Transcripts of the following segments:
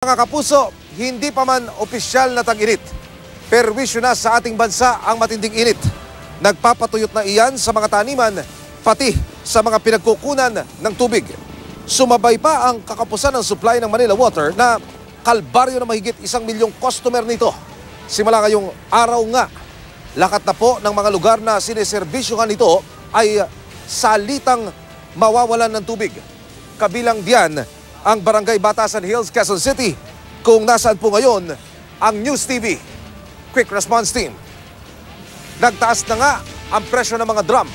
Mga kapuso, hindi pa man opisyal na tag-init, perwisyo na sa ating bansa ang matinding init. Nagpapatuyot na iyan sa mga taniman, pati sa mga pinagkukunan ng tubig. Sumabay pa ang kakapusan ng supply ng Manila Water na kalbaryo na mahigit 1 milyong customer nito. Simula ngayong araw nga, lakat na po ng mga lugar na sineserbisyuhan nito ay salitang mawawalan ng tubig. Kabilang diyan ang Barangay Batasan Hills, Quezon City, kung nasaan po ngayon ang News TV Quick Response Team. Nagtaas na nga ang presyo ng mga drum,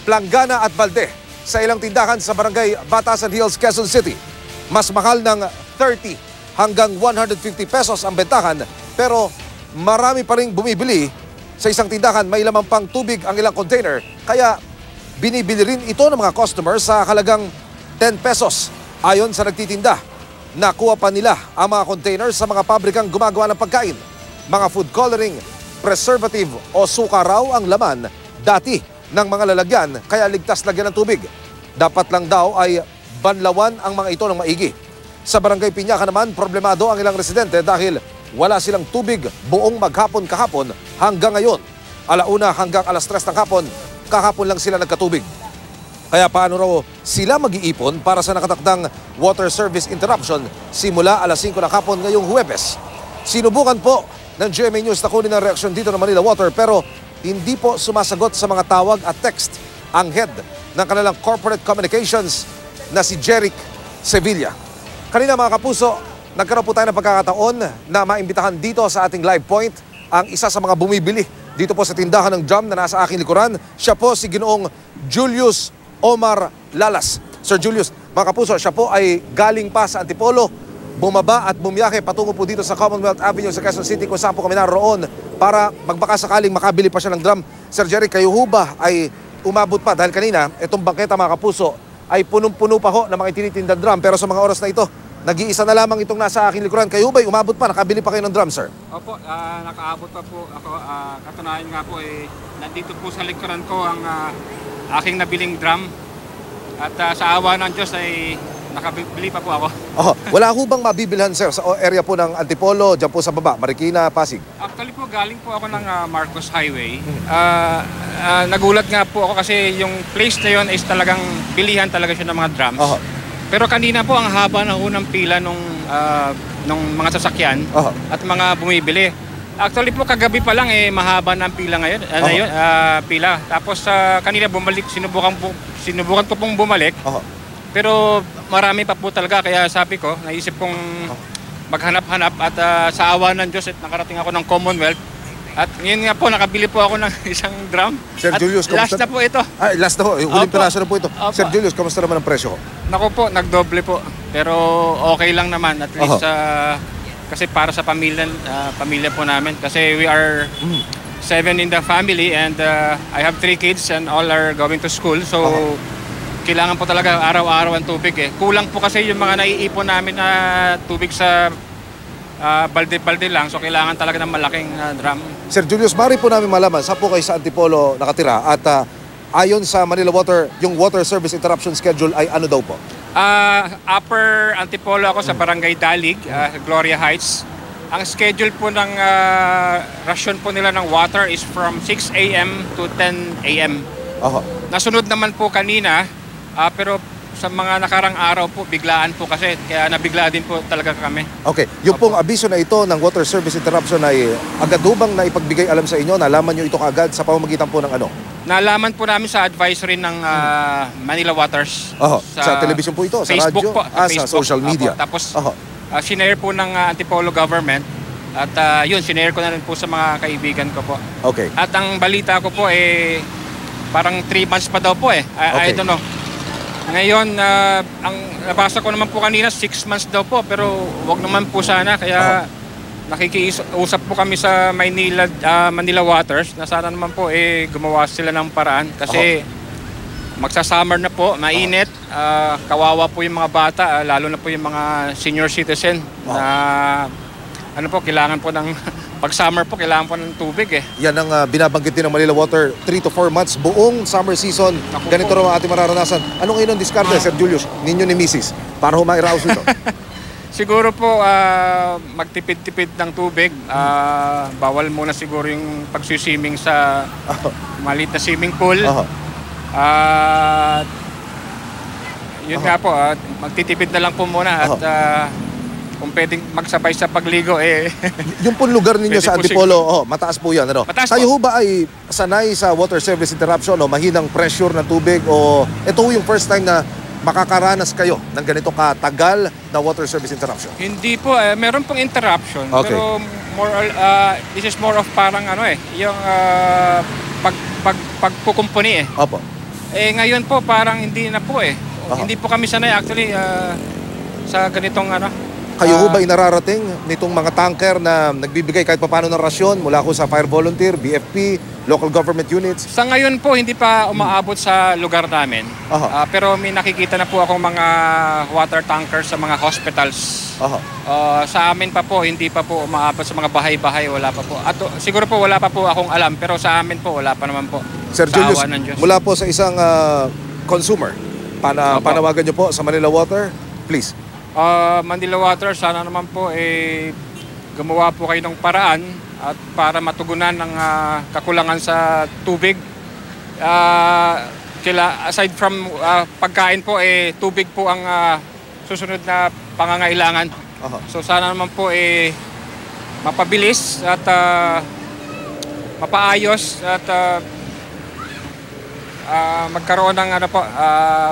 planggana at balde sa ilang tindahan sa Barangay Batasan Hills, Quezon City. Mas mahal ng 30 hanggang 150 pesos ang bentahan, pero marami pa rin bumibili. Sa isang tindahan may lamang pang tubig ang ilang container, kaya binibili rin ito ng mga customers sa halagang 10 pesos. Ayon sa nagtitinda, nakuha pa nila ang mga containers sa mga pabrikang gumagawa ng pagkain. Mga food coloring, preservative o suka raw ang laman dati ng mga lalagyan, kaya ligtas lagyan ng tubig. Dapat lang daw ay banlawan ang mga ito ng maigi. Sa Barangay Piñaca naman, problemado ang ilang residente dahil wala silang tubig buong maghapon kahapon hanggang ngayon. Alauna hanggang alas 3 ng hapon, kahapon lang sila nagkatubig. Kaya paano raw sila mag-iipon para sa nakatakdang water service interruption simula alas 5 ng hapon ngayong Huwebes? Sinubukan po ng GMA News na kunin ang reaksyon dito ng Manila Water, pero hindi po sumasagot sa mga tawag at text ang head ng kanilang corporate communications na si Jeric Sevilla. Kanina mga kapuso, nagkaroon po tayo ng pagkakataon na maimbitahan dito sa ating live point ang isa sa mga bumibili dito po sa tindahan ng drum na nasa aking likuran. Siya po si Ginoong Julius Omar Lalas. Sir Julius, mga kapuso, siya po ay galing pa sa Antipolo, bumaba at bumiyahe patungo po dito sa Commonwealth Avenue sa Quezon City kung saan po kami naroon para magbakasakaling makabili pa siya ng drum. Sir Jerry, kayo ho ba ay umabot pa? Dahil kanina, itong bangketa mga kapuso ay punong-puno pa ho ng mga itinitinda drum, pero sa mga oras na ito, nag-iisa na lamang itong nasa aking likuran. Kayo ba ay umabot pa? Nakabili pa kayo ng drum, sir? Opo, nakaabot pa po ako. Katunayan nga po, nandito po sa likuran ko ang aking nabiling drum. At sa awa ng Diyos ay nakabili pa po ako. Oh, wala ho bang mabibilhan, sir, sa area po ng Antipolo, dyan po sa baba, Marikina, Pasig? Actually po, galing po ako ng Marcos Highway. Nagulat nga po ako kasi yung place na yun is talagang bilihan talaga siya ng mga drums. Pero kanina po, ang haba na ho ng pila nung mga sasakyan at mga bumibili. Actually po, kagabi pa lang mahaba na ang pila ngayon. Pila. Tapos kanina bumalik, sinubukan ko pong bumalik. Pero marami pa po talaga, kaya sabi ko, naisip kong maghanap-hanap at sa awa ng Diyos nakarating ako ng Commonwealth. At ngayon nga po, nakabili po ako ng isang drum. Sir Julius, last na po ito. Last na po, huling piraso na po ito. Sir Julius, kamusta naman ang presyo? Naku po, nagdoble po. Pero okay lang naman, at least kasi para sa pamilya po namin. Kasi we are 7 in the family and I have 3 kids and all are going to school. So kailangan po talaga araw-araw ang tubig Kulang po kasi yung mga naiipon namin na tubig sa balde-balde lang. So kailangan talaga ng malaking drum. Sir Julius, mari po namin malaman, saan po kayo sa Antipolo nakatira? At ayon sa Manila Water, yung water service interruption schedule ay ano daw po? Upper Antipolo ako sa Barangay Dalig, Gloria Heights. Ang schedule po ng ration po nila ng water is from 6 a.m. to 10 a.m. Nasunod naman po kanina, pero sa mga nakarang araw po, biglaan po kasi, kaya nabigla din po talaga kami. Okay, yung pong abiso na ito ng water service interruption ay agad bang naipagbigay alam sa inyo? Nalaman nyo ito kaagad sa pamamagitan po ng ano? Nalaman po namin sa advisory ng Manila Waters. Sa television po ito? Facebook sa radyo? Sa social media? Tapos sinare po ng Antipolo government at yun, sinare ko na rin po sa mga kaibigan ko po. Okay. At ang balita ko po parang 3 months pa daw po I don't know. Ngayon, ang nabasa ko naman po kanina, 6 months daw po, pero wag naman po sana, kaya nakikiusap po kami sa Manila Waters na sana naman po gumawa sila ng paraan kasi magsa-summer na po, mainit, kawawa po yung mga bata, lalo na po yung mga senior citizen na kailangan po ng Pag summer po, kailangan po ng tubig eh. Yan ang binabanggit din ng Manila Water, 3 to 4 months, buong summer season. Ganito raw ang ating mararanasan. Ano ngayon ang diskarte, Sir Julius, ninyo ni Mrs. para humairaos ito? Siguro po magtipid-tipid ng tubig. Bawal muna siguro yung pag-swimming sa maliit na swimming pool. Yun nga po, magtitipid na lang po muna at kung pwedeng magsabay sa pagligo Yung pong lugar ninyo Pwede sa po Antipolo, mataas po yan. Ano? Mataas Kayo po. ho ba ay sanay sa water service interruption o mahinang pressure ng tubig o ito yung first time na makakaranas kayo ng ganito katagal na water service interruption? Hindi po, meron pong interruption. Okay. Pero this is more of parang yung pagpukumpuni Opo. Ngayon po parang hindi na po Hindi po kami sanay actually sa ganitong Kayo ho ba inararating nitong mga tanker na nagbibigay kahit papaano ng rasyon mula ko sa fire volunteer, BFP, local government units? Sa ngayon po, hindi pa umaabot sa lugar namin. Pero may nakikita na po akong mga water tankers sa mga hospitals. Sa amin pa po, hindi pa po umaabot sa mga bahay-bahay, wala pa po. At siguro po wala pa po akong alam, pero sa amin po, wala pa naman po. Sir Sa Julius, awa ng Diyos. mula po sa isang consumer, panawagan niyo po sa Manila Water, please. Manila Water, sana naman po gumawa po kayo ng paraan at para matugunan ng kakulangan sa tubig. Aside from pagkain po, tubig po ang susunod na pangangailangan. So sana naman po mapabilis at mapaayos at magkaroon ng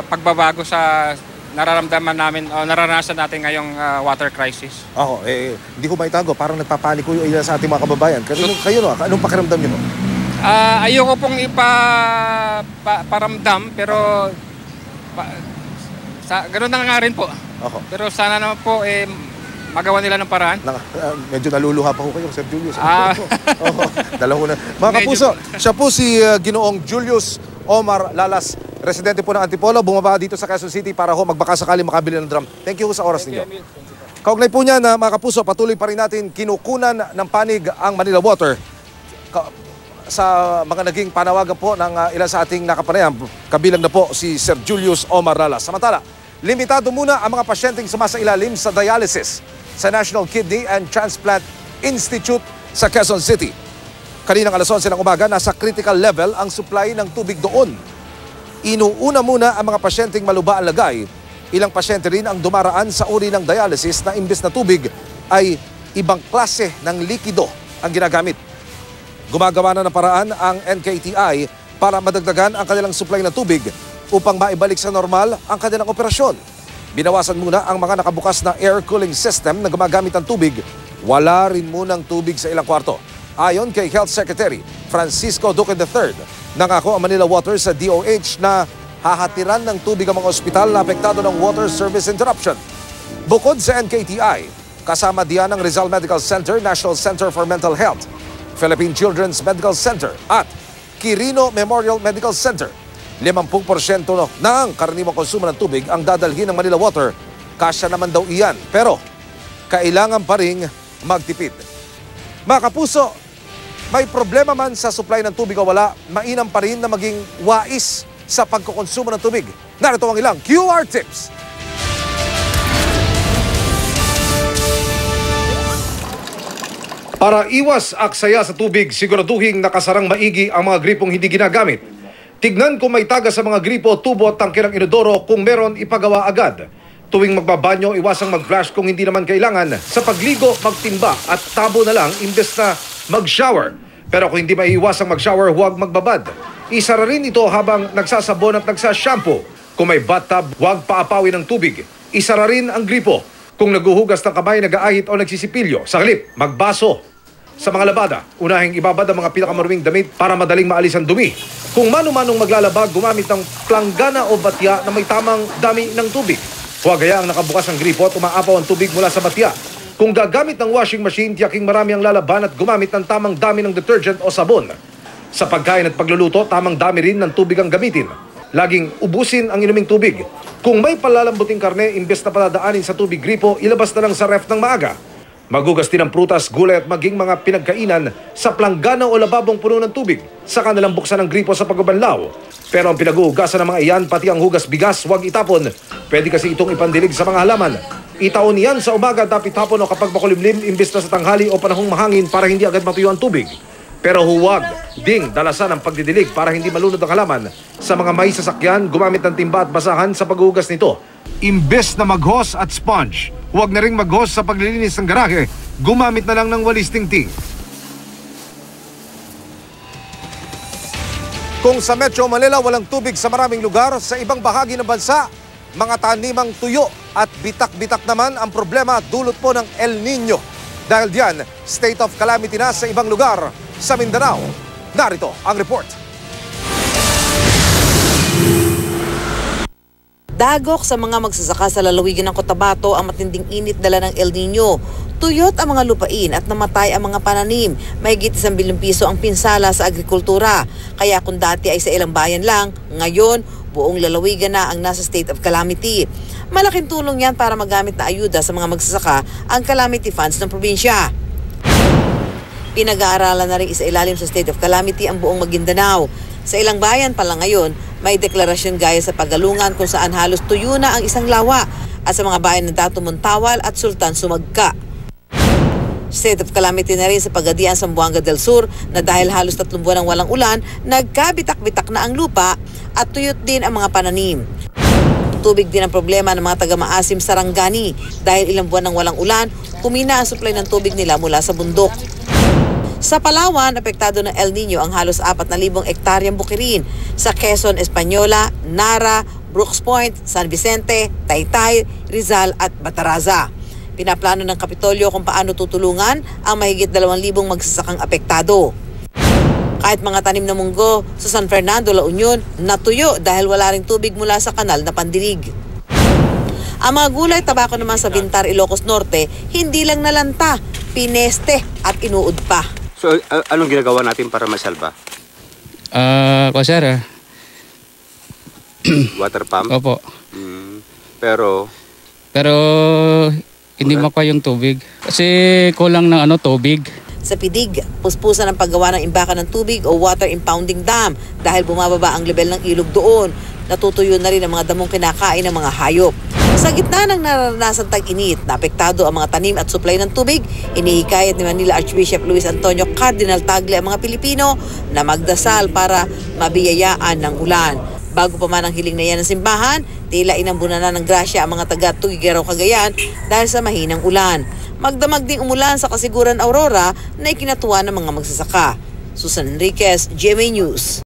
pagbabago sa nararamdaman namin o naranasan natin ngayong water crisis. Hindi ko maitago, parang nagpapaniko yung ilan sa ating mga kababayan. Kayo anong pakiramdam niyo? Ayoko pong iparamdam pero ganoon na nga rin po. Pero sana naman po magawa nila ng paraan. Medyo naluluha pa ho kayo, Sir Julius. Dalawa na. Mga kapuso, siya po si Ginoong Julius Omar Lalas, residente po ng Antipolo, bumaba dito sa Quezon City para ho magbaka sakali makabili ng drum. Thank you sa oras ninyo. Kaugnay po niya na mga kapuso, patuloy pa rin natin kinukunan ng panig ang Manila Water sa mga naging panawagan po ng ilan sa ating nakapanayam. Kabilang na po si Sir Julius Omar Lalas. Samantala, limitado muna ang mga pasyenteng sumasailalim sa dialysis sa National Kidney and Transplant Institute sa Quezon City. Kaninang alas 11 ng umaga, nasa critical level ang supply ng tubig doon. Inuuna muna ang mga pasyenteng maluba ang lagay. Ilang pasyente rin ang dumaraan sa uri ng dialysis na imbes na tubig ay ibang klase ng likido ang ginagamit. Gumagawa na ng paraan ang NKTI para madagdagan ang kanilang supply ng tubig upang maibalik sa normal ang kanilang operasyon. Binawasan muna ang mga nakabukas na air cooling system na gumagamit ng tubig. Wala rin munang tubig sa ilang kwarto. Ayon kay Health Secretary Francisco Duque III, nangako ang Manila Water sa DOH na hahatiran ng tubig ang mga ospital na apektado ng water service interruption. Bukod sa NKTI, kasama diyan ang Rizal Medical Center, National Center for Mental Health, Philippine Children's Medical Center at Quirino Memorial Medical Center. 50% ng karaniwang konsumo ng tubig ang dadalhin ng Manila Water. Kasya naman daw iyan, pero kailangan pa ring magtipid. Mga kapuso, may problema man sa supply ng tubig o wala, mainam pa rin na maging wais sa pagkukonsumo ng tubig. Narito ang ilang QR tips. Para iwas aksaya sa tubig, siguraduhing nakasarang maigi ang mga gripong hindi ginagamit. Tignan kung may taga sa mga gripo, tubo at tangke ng inodoro kung meron ipagawa agad. Tuwing magbabanyo, iwasang mag-flush kung hindi naman kailangan. Sa pagligo, magtimba at tabo na lang imbes na mag-shower. Pero kung hindi maiiwasang mag-shower, huwag magbabad. Isara rin ito habang nagsasabon at nagsashampoo. Kung may bathtub, huwag paapawin ng tubig. Isara rin ang gripo. Kung naguhugas ng kamay, nag-aahit o nagsisipilyo, sa halip, magbaso. Sa mga labada, unahing ibabad ang mga pinakamaruming damit para madaling maalis ang dumi. Kung mano-manong maglalaba, gumamit ng planggana o batya na may tamang dami ng tubig. Huwag hayaang nakabukas ang gripo at umaapaw ang tubig mula sa batya. Kung gagamit ng washing machine, tiyaking marami ang lalaban at gumamit ng tamang dami ng detergent o sabon. Sa pagkain at pagluluto, tamang dami rin ng tubig ang gamitin. Laging ubusin ang inuming tubig. Kung may palalambuting karne, imbes na paladaanin sa tubig gripo, ilabas na lang sa ref ng maaga. Maghugas din ng prutas, gulay at maging mga pinagkainan sa planggana o lababong puno ng tubig. Saka nalang buksan ang gripo sa pagbabanlaw. Pero ang pinaghuhugasan ng mga iyan, pati ang hugas bigas, huwag itapon. Pwede kasi itong ipandilig sa mga halaman. Itaon yan sa umaga, dapat tapon o kapag makulimlim, imbes na sa tanghali o panahong mahangin para hindi agad matuyo ang tubig. Pero huwag ding dalasan ang pagdidilig para hindi malunod ang halaman. Sa mga may sasakyan, gumamit ng timba at basahan sa paghuhugas nito. Imbes na mag-hose at sponge, huwag na rin mag-hose sa paglilinis ng garahe, gumamit na lang ng walis tingting. Kung sa Metro Manila walang tubig sa maraming lugar, sa ibang bahagi ng bansa, mga tanimang tuyo at bitak-bitak naman ang problema dulot po ng El Nino. Dahil diyan, state of calamity na sa ibang lugar sa Mindanao. Narito ang report. Dagok sa mga magsasaka sa lalawigan ng Cotabato ang matinding init dala ng El Nino. Tuyot ang mga lupain at namatay ang mga pananim. Mahigit 1 bilyong piso ang pinsala sa agrikultura. Kaya kung dati ay sa ilang bayan lang, ngayon buong lalawigan na ang nasa state of calamity. Malaking tulong yan para magamit na ayuda sa mga magsasaka ang calamity funds ng probinsya. Pinag-aaralan na rin isa-ilalim sa state of calamity ang buong Maguindanao. Sa ilang bayan pa lang ngayon, may deklarasyon gaya sa Pagalungan kung saan halos tuyo na ang isang lawa at sa mga bayan ng Dato Montawal at Sultan Sumagka. State of calamity na rin sa Pagadian, Zamboanga del Sur na dahil halos 3 buwan ang walang ulan, nagkabitak-bitak na ang lupa at tuyot din ang mga pananim. Tubig din ang problema ng mga taga-Maasim Sarangani dahil ilang buwan ng walang ulan, kumina ang supply ng tubig nila mula sa bundok. Sa Palawan, apektado ng El Nino ang halos 4,000 ektaryang bukirin sa Quezon, Española, Nara, Brooks Point, San Vicente, Taytay, Rizal at Bataraza. Pinaplano ng Kapitolyo kung paano tutulungan ang mahigit 2,000 magsasakang apektado. Kahit mga tanim na munggo sa San Fernando, La Union, natuyo dahil wala ring tubig mula sa kanal na pandirig. Ang mga gulay tabako naman sa Bintar, Ilocos Norte, hindi lang nalanta, pineste at inuud pa. So, anong ginagawa natin para masalba? Sir. Water pump? Opo. Pero hindi makuha yung tubig. Kasi kulang ng tubig. Sa Pidig, puspusan ang paggawa ng imbakan ng tubig o water impounding dam dahil bumababa ang level ng ilog doon. Natutuyo na rin ang mga damong kinakain ng mga hayop. Sa gitna ng naranasan tag-init, naapektado ang mga tanim at supply ng tubig, inihikayat ni Manila Archbishop Luis Antonio Cardinal Tagle ang mga Pilipino na magdasal para mabiyayaan ng ulan. Bago pa man ang hiling na yan ng simbahan, tila inambunan na ng grasya ang mga taga-Tugigaraw, Cagayan dahil sa mahinang ulan. Magdamag ding umulan sa Kasiguran, Aurora na ikinatuwa ng mga magsasaka. Susan Enriquez, GMA News.